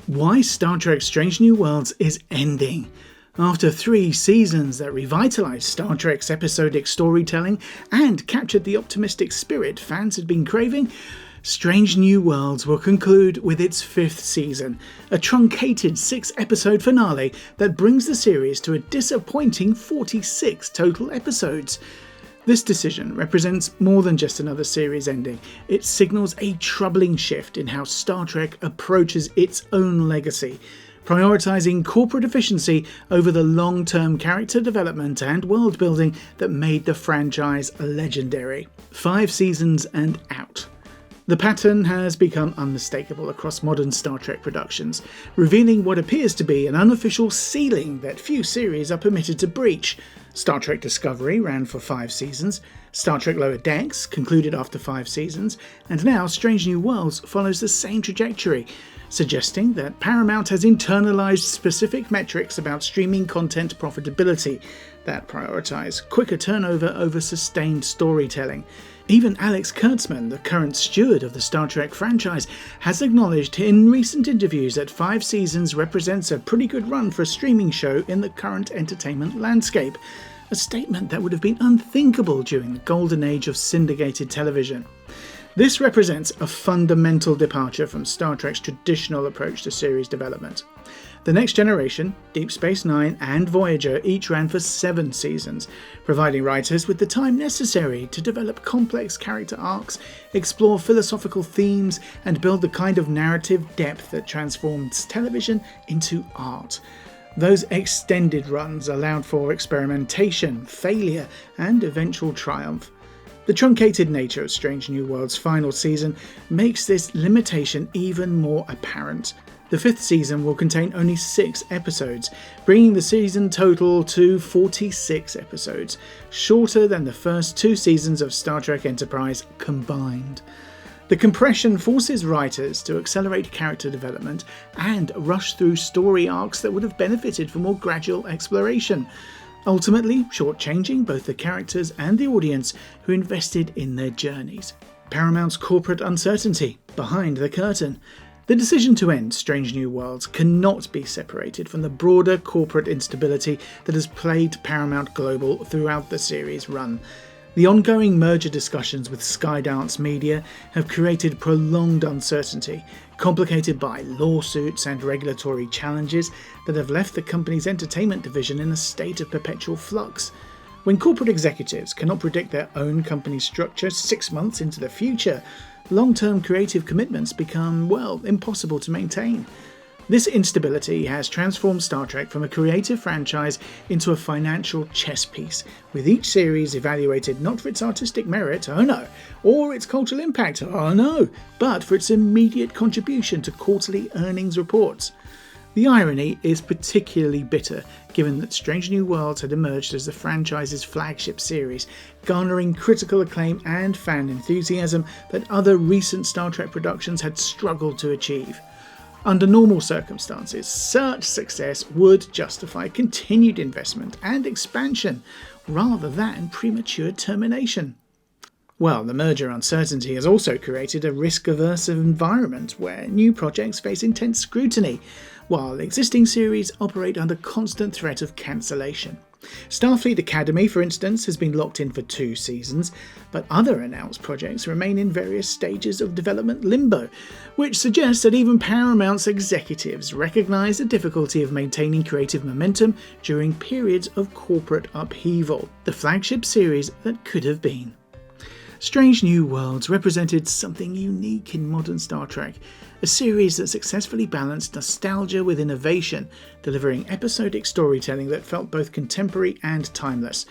Why Star Trek Strange New Worlds is ending. After 3 seasons that revitalized Star Trek's episodic storytelling and captured the optimistic spirit fans had been craving, Strange New Worlds will conclude with its 5th season, a truncated 6-episode finale that brings the series to a disappointing 46 total episodes. This decision represents more than just another series ending. It signals a troubling shift in how Star Trek approaches its own legacy, prioritising corporate efficiency over the long-term character development and world building that made the franchise legendary. 5 seasons and out. The pattern has become unmistakable across modern Star Trek productions, revealing what appears to be an unofficial ceiling that few series are permitted to breach. Star Trek Discovery ran for 5 seasons, Star Trek Lower Decks concluded after 5 seasons, and now Strange New Worlds follows the same trajectory, suggesting that Paramount has internalized specific metrics about streaming content profitability that prioritize quicker turnover over sustained storytelling. Even Alex Kurtzman, the current steward of the Star Trek franchise, has acknowledged in recent interviews that 5 seasons represents a pretty good run for a streaming show in the current entertainment landscape, a statement that would have been unthinkable during the golden age of syndicated television. This represents a fundamental departure from Star Trek's traditional approach to series development. The Next Generation, Deep Space Nine and Voyager each ran for 7 seasons, providing writers with the time necessary to develop complex character arcs, explore philosophical themes, and build the kind of narrative depth that transforms television into art. Those extended runs allowed for experimentation, failure, and eventual triumph. The truncated nature of Strange New Worlds' final season makes this limitation even more apparent. The 5th season will contain only 6 episodes, bringing the season total to 46 episodes, shorter than the first 2 seasons of Star Trek Enterprise combined. The compression forces writers to accelerate character development and rush through story arcs that would have benefited from more gradual exploration, ultimately shortchanging both the characters and the audience who invested in their journeys. Paramount's corporate uncertainty behind the curtain. The decision to end Strange New Worlds cannot be separated from the broader corporate instability that has plagued Paramount Global throughout the series' run. The ongoing merger discussions with Skydance Media have created prolonged uncertainty, complicated by lawsuits and regulatory challenges that have left the company's entertainment division in a state of perpetual flux. When corporate executives cannot predict their own company structure 6 months into the future, long-term creative commitments become, impossible to maintain. This instability has transformed Star Trek from a creative franchise into a financial chess piece, with each series evaluated not for its artistic merit, oh no, or its cultural impact, oh no, but for its immediate contribution to quarterly earnings reports. The irony is particularly bitter, given that Strange New Worlds had emerged as the franchise's flagship series, garnering critical acclaim and fan enthusiasm that other recent Star Trek productions had struggled to achieve. Under normal circumstances, such success would justify continued investment and expansion, rather than premature termination. Well, the merger uncertainty has also created a risk-averse environment where new projects face intense scrutiny, while existing series operate under constant threat of cancellation. Starfleet Academy, for instance, has been locked in for 2 seasons, but other announced projects remain in various stages of development limbo, which suggests that even Paramount's executives recognise the difficulty of maintaining creative momentum during periods of corporate upheaval, the flagship series that could have been. Strange New Worlds represented something unique in modern Star Trek, a series that successfully balanced nostalgia with innovation, delivering episodic storytelling that felt both contemporary and timeless.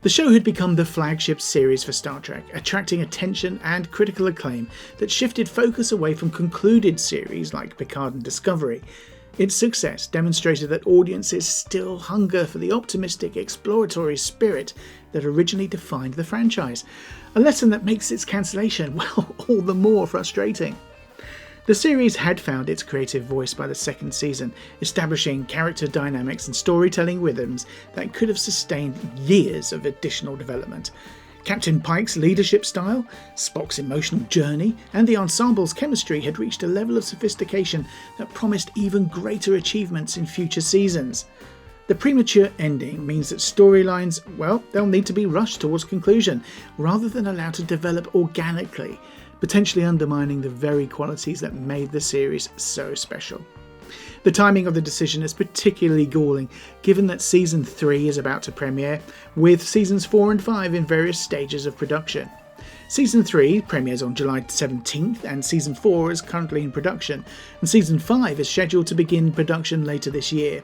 The show had become the flagship series for Star Trek, attracting attention and critical acclaim that shifted focus away from concluded series like Picard and Discovery. Its success demonstrated that audiences still hunger for the optimistic, exploratory spirit that originally defined the franchise, a lesson that makes its cancellation, all the more frustrating. The series had found its creative voice by the 2nd season, establishing character dynamics and storytelling rhythms that could have sustained years of additional development. Captain Pike's leadership style, Spock's emotional journey, and the ensemble's chemistry had reached a level of sophistication that promised even greater achievements in future seasons. The premature ending means that storylines, well, they'll need to be rushed towards conclusion, rather than allowed to develop organically, potentially undermining the very qualities that made the series so special. The timing of the decision is particularly galling, given that Season 3 is about to premiere, with Seasons 4 and 5 in various stages of production. Season 3 premieres on July 17th, and Season 4 is currently in production, and Season 5 is scheduled to begin production later this year.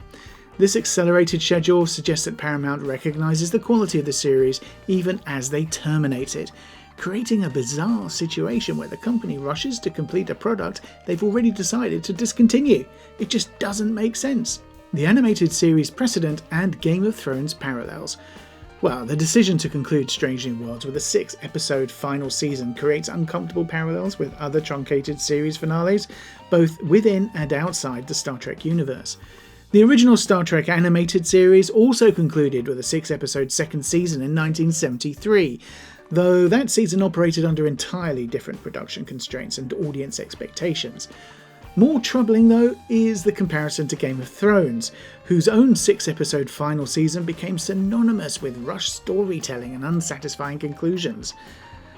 This accelerated schedule suggests that Paramount recognises the quality of the series even as they terminate it, creating a bizarre situation where the company rushes to complete a product they've already decided to discontinue. It just doesn't make sense. The animated series precedent and Game of Thrones parallels. Well, the decision to conclude Strange New Worlds with a 6-episode final season creates uncomfortable parallels with other truncated series finales, both within and outside the Star Trek universe. The original Star Trek animated series also concluded with a 6-episode second season in 1973, though that season operated under entirely different production constraints and audience expectations. More troubling, though, is the comparison to Game of Thrones, whose own 6-episode final season became synonymous with rushed storytelling and unsatisfying conclusions.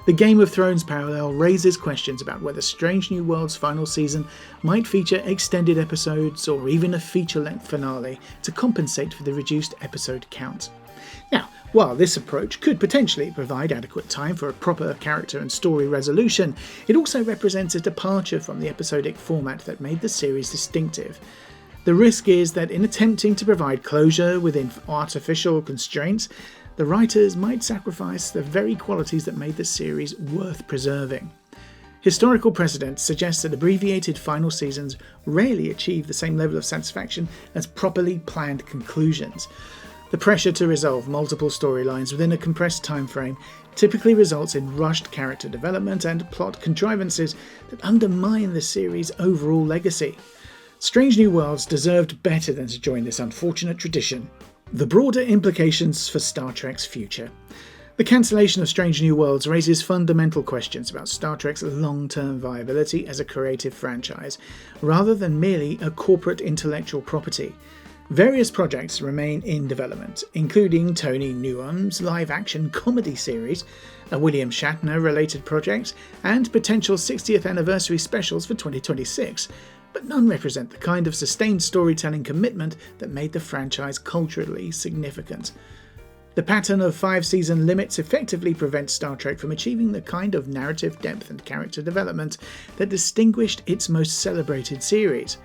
The Game of Thrones parallel raises questions about whether Strange New Worlds' final season might feature extended episodes or even a feature-length finale to compensate for the reduced episode count. Now, while this approach could potentially provide adequate time for a proper character and story resolution, it also represents a departure from the episodic format that made the series distinctive. The risk is that in attempting to provide closure within artificial constraints, the writers might sacrifice the very qualities that made the series worth preserving. Historical precedent suggests that abbreviated final seasons rarely achieve the same level of satisfaction as properly planned conclusions. The pressure to resolve multiple storylines within a compressed timeframe typically results in rushed character development and plot contrivances that undermine the series' overall legacy. Strange New Worlds deserved better than to join this unfortunate tradition. The broader implications for Star Trek's future. The cancellation of Strange New Worlds raises fundamental questions about Star Trek's long-term viability as a creative franchise, rather than merely a corporate intellectual property. Various projects remain in development, including Tony Newham's live-action comedy series, a William Shatner-related project, and potential 60th anniversary specials for 2026, but none represent the kind of sustained storytelling commitment that made the franchise culturally significant. The pattern of 5-season limits effectively prevents Star Trek from achieving the kind of narrative depth and character development that distinguished its most celebrated series.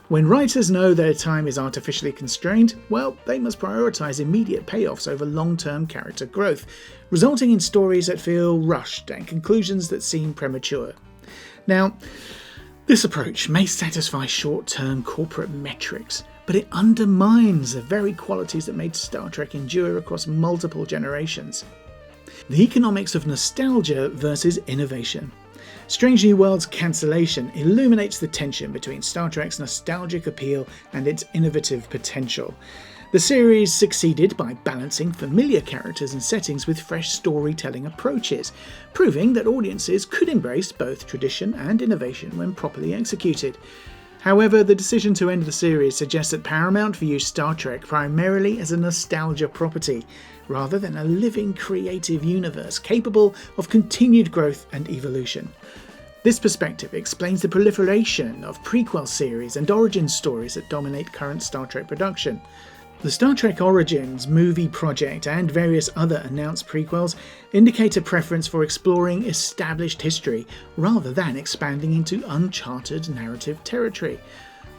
When writers know their time is artificially constrained, well, they must prioritise immediate payoffs over long-term character growth, resulting in stories that feel rushed and conclusions that seem premature. Now, this approach may satisfy short-term corporate metrics, but it undermines the very qualities that made Star Trek endure across multiple generations. The economics of nostalgia versus innovation. Strange New Worlds' cancellation illuminates the tension between Star Trek's nostalgic appeal and its innovative potential. The series succeeded by balancing familiar characters and settings with fresh storytelling approaches, proving that audiences could embrace both tradition and innovation when properly executed. However, the decision to end the series suggests that Paramount views Star Trek primarily as a nostalgia property, rather than a living creative universe capable of continued growth and evolution. This perspective explains the proliferation of prequel series and origin stories that dominate current Star Trek production. The Star Trek Origins movie project and various other announced prequels indicate a preference for exploring established history rather than expanding into uncharted narrative territory.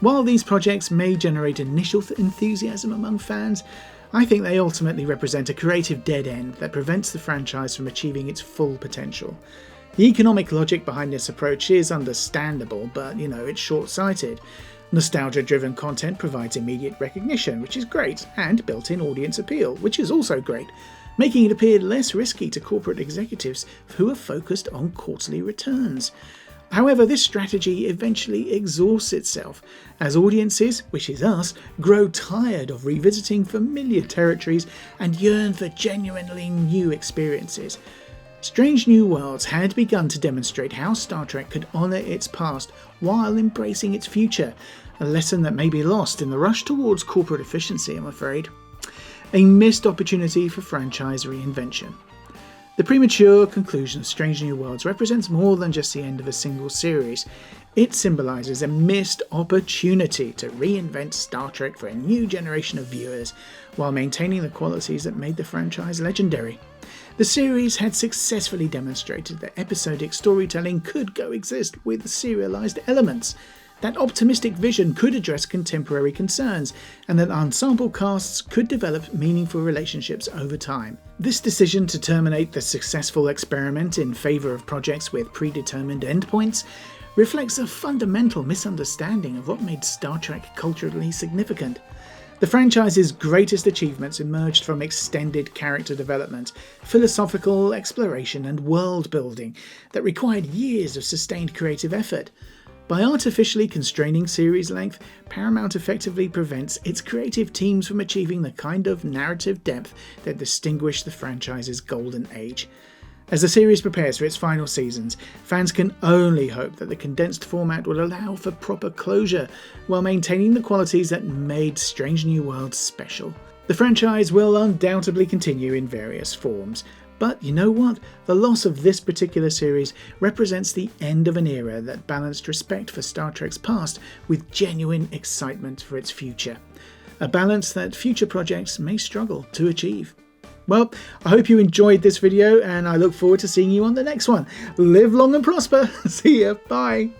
While these projects may generate initial enthusiasm among fans, I think they ultimately represent a creative dead end that prevents the franchise from achieving its full potential. The economic logic behind this approach is understandable, but it's short-sighted. Nostalgia-driven content provides immediate recognition, which is great, and built-in audience appeal, which is also great, making it appear less risky to corporate executives who are focused on quarterly returns. However, this strategy eventually exhausts itself, as audiences, which is us, grow tired of revisiting familiar territories and yearn for genuinely new experiences. Strange New Worlds had begun to demonstrate how Star Trek could honour its past while embracing its future, a lesson that may be lost in the rush towards corporate efficiency, I'm afraid. A missed opportunity for franchise reinvention. The premature conclusion of Strange New Worlds represents more than just the end of a single series. It symbolises a missed opportunity to reinvent Star Trek for a new generation of viewers, while maintaining the qualities that made the franchise legendary. The series had successfully demonstrated that episodic storytelling could coexist with serialised elements, that optimistic vision could address contemporary concerns, and that ensemble casts could develop meaningful relationships over time. This decision to terminate the successful experiment in favour of projects with predetermined endpoints reflects a fundamental misunderstanding of what made Star Trek culturally significant. The franchise's greatest achievements emerged from extended character development, philosophical exploration, and world building that required years of sustained creative effort. By artificially constraining series length, Paramount effectively prevents its creative teams from achieving the kind of narrative depth that distinguished the franchise's golden age. As the series prepares for its final seasons, fans can only hope that the condensed format will allow for proper closure while maintaining the qualities that made Strange New Worlds special. The franchise will undoubtedly continue in various forms, but you know what? The loss of this particular series represents the end of an era that balanced respect for Star Trek's past with genuine excitement for its future. A balance that future projects may struggle to achieve. Well, I hope you enjoyed this video and I look forward to seeing you on the next one. Live long and prosper. See ya. Bye.